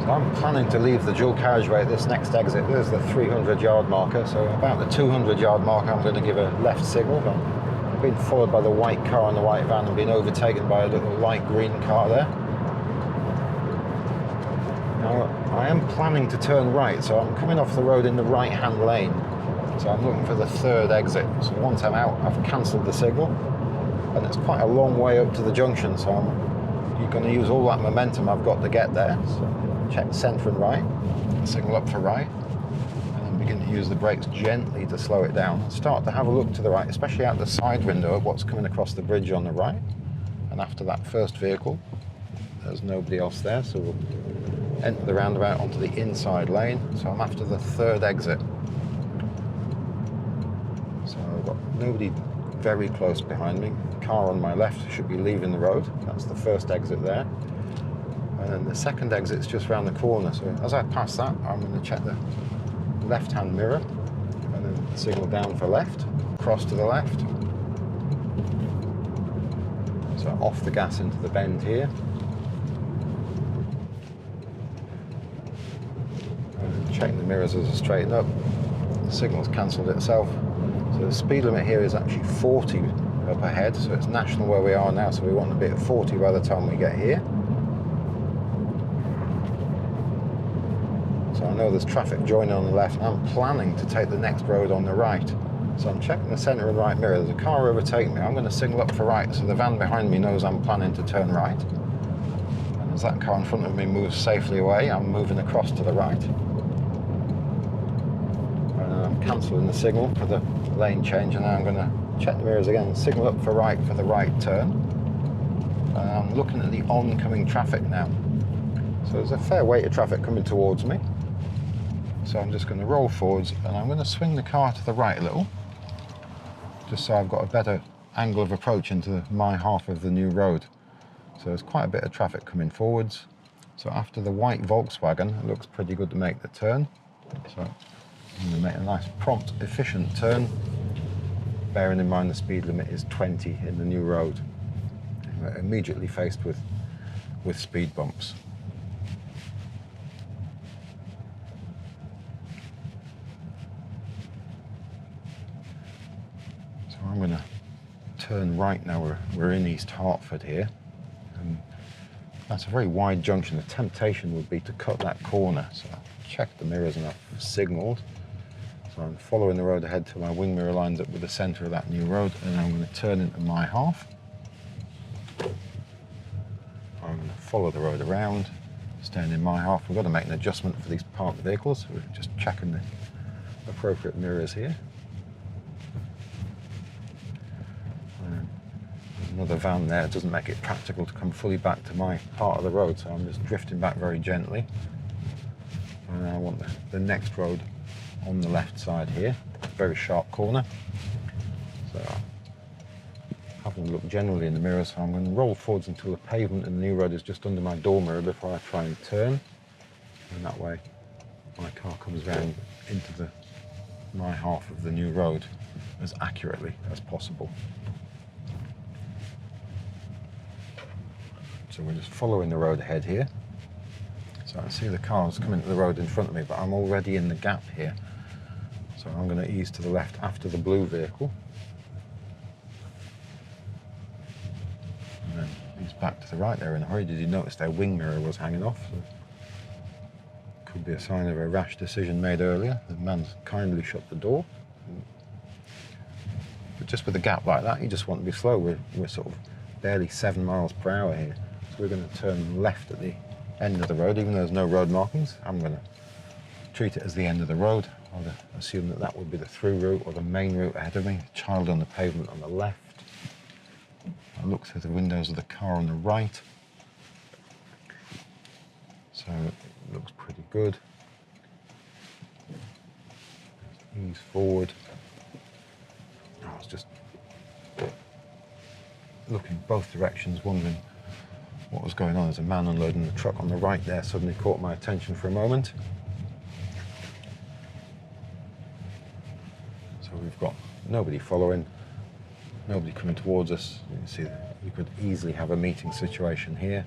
So I'm planning to leave the dual carriageway at this next exit. There's the 300-yard marker, so about the 200-yard marker I'm going to give a left signal. But I've been followed by the white car and the white van and been overtaken by a little light green car there. Now, I am planning to turn right, so I'm coming off the road in the right-hand lane. So I'm looking for the third exit. So once I'm out, I've cancelled the signal. And it's quite a long way up to the junction, so I'm going to use all that momentum I've got to get there. So check centre and right, signal up for right, and then begin to use the brakes gently to slow it down. Start to have a look to the right, especially out the side window at what's coming across the bridge on the right. And after that first vehicle, there's nobody else there, so we'll enter the roundabout onto the inside lane. So I'm after the third exit. So I've got nobody very close behind me. Car on my left should be leaving the road. That's the first exit there. And then the second exit's just around the corner. So as I pass that, I'm going to check the left-hand mirror and then signal down for left, cross to the left. So off the gas into the bend here. And checking the mirrors as I straighten up. The signal's cancelled itself. So the speed limit here is actually 40 up ahead, so it's national where we are now, so we want to be at 40 by the time we get here. So I know there's traffic joining on the left, and I'm planning to take the next road on the right. So I'm checking the centre and right mirror. There's a car overtaking me. I'm going to signal up for right, so the van behind me knows I'm planning to turn right. And as that car in front of me moves safely away, I'm moving across to the right. And I'm cancelling the signal for the lane change, and now I'm going to check the mirrors again, signal up for right for the right turn. And I'm looking at the oncoming traffic now. So there's a fair weight of traffic coming towards me. So I'm just going to roll forwards, and I'm going to swing the car to the right a little, just so I've got a better angle of approach into my half of the new road. So there's quite a bit of traffic coming forwards. So after the white Volkswagen, it looks pretty good to make the turn. So I'm going to make a nice prompt, efficient turn, bearing in mind the speed limit is 20 in the new road. We're immediately faced with speed bumps. So I'm going to turn right now. We're in East Hartford here. And that's a very wide junction. The temptation would be to cut that corner. So I've checked the mirrors and I've signalled. So I'm following the road ahead till my wing mirror lines up with the centre of that new road, and I'm going to turn into my half. I'm going to follow the road around, staying in my half. We've got to make an adjustment for these parked vehicles, so we're just checking the appropriate mirrors here. And there's another van there. It doesn't make it practical to come fully back to my part of the road, so I'm just drifting back very gently. And I want the next road on the left side here, very sharp corner. So having a look generally in the mirror, so I'm going to roll forwards until the pavement in the new road is just under my door mirror before I try and turn. And that way my car comes round into my half of the new road as accurately as possible. So we're just following the road ahead here. So I see the cars coming to the road in front of me, but I'm already in the gap here. So I'm going to ease to the left after the blue vehicle. And then ease back to the right there in a hurry. Did you notice their wing mirror was hanging off? So could be a sign of a rash decision made earlier. The man's kindly shut the door. But just with a gap like that, you just want to be slow. We're sort of barely 7 miles per hour here. So we're going to turn left at the end of the road, even though there's no road markings. I'm going to treat it as the end of the road. I'll assume that that would be the through route or the main route ahead of me. A child on the pavement on the left. I look through the windows of the car on the right. So it looks pretty good. Ease forward. I was just looking both directions, wondering what was going on. There's a man unloading the truck on the right there, suddenly caught my attention for a moment. So we've got nobody following, nobody coming towards us. You can see that you could easily have a meeting situation here.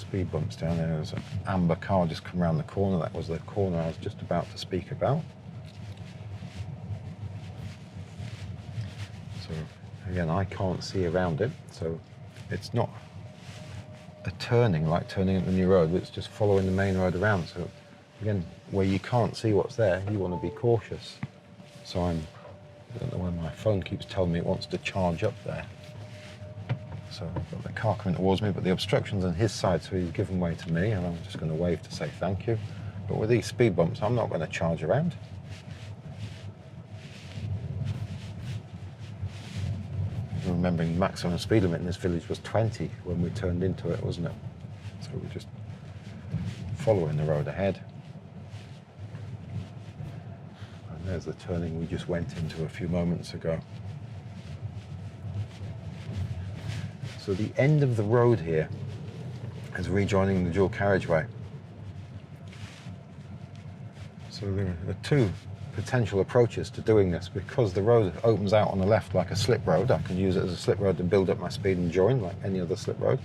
speed bumps down there. There's an amber car just come around the corner. That was the corner I was just about to speak about. So again, I can't see around it, so it's not a turning like turning at the new road, but it's just following the main road around. So again, where you can't see what's there, you want to be cautious. So I don't know why my phone keeps telling me it wants to charge up there. So I've got the car coming towards me, but the obstruction's on his side, so he's given way to me, and I'm just going to wave to say thank you. But with these speed bumps, I'm not going to charge around. Remembering the maximum speed limit in this village was 20 when we turned into it, wasn't it? So we're just following the road ahead. And there's the turning we just went into a few moments ago. So the end of the road here is rejoining the dual carriageway. So there are two potential approaches to doing this. Because the road opens out on the left like a slip road, I can use it as a slip road to build up my speed and join like any other slip road.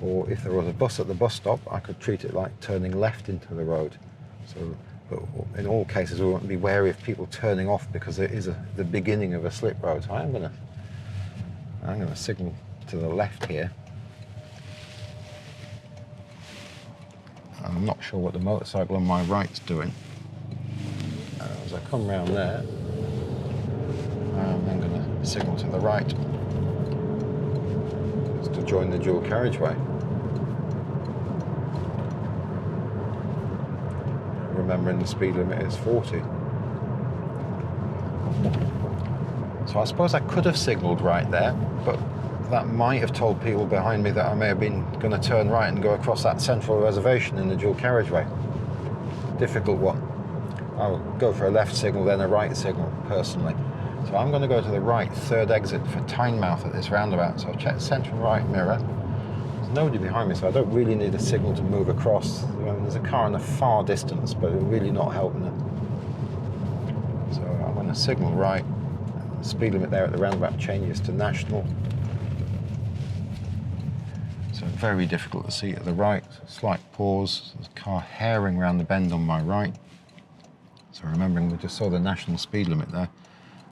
Or if there was a bus at the bus stop, I could treat it like turning left into the road. So but in all cases, we want to be wary of people turning off because it is the beginning of a slip road. So I'm going to signal to the left here. I'm not sure what the motorcycle on my right's doing. As I come round there, I'm then going to signal to the right just to join the dual carriageway. Remembering the speed limit is 40. So I suppose I could have signalled right there, but that might have told people behind me that I may have been going to turn right and go across that central reservation in the dual carriageway. Difficult one. I'll go for a left signal, then a right signal, personally. So I'm going to go to the right, third exit for Tynemouth at this roundabout. So I'll check the central right mirror. There's nobody behind me, so I don't really need a signal to move across. There's a car in the far distance, but it's really not helping it. So I'm going to signal right. The speed limit there at the roundabout changes to national. So very difficult to see at the right. So slight pause. There's a car herring around the bend on my right. So remembering we just saw the national speed limit there.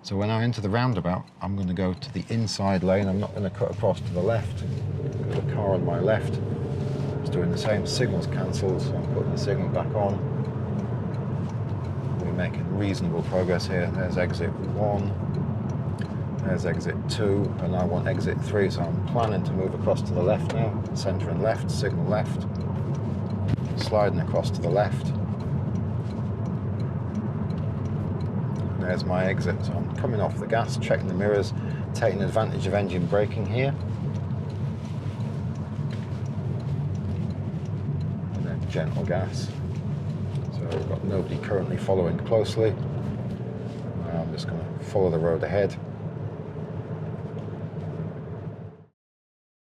So when I enter the roundabout, I'm going to go to the inside lane. I'm not going to cut across to the left. Because the car on my left is doing the same. Signal's cancelled, so I'm putting the signal back on. We're making reasonable progress here. There's exit 1. There's exit 2, and I want exit 3, so I'm planning to move across to the left now. Centre and left, signal left. Sliding across to the left. There's my exit, so I'm coming off the gas, checking the mirrors, taking advantage of engine braking here. And then gentle gas. So we've got nobody currently following closely. I'm just going to follow the road ahead.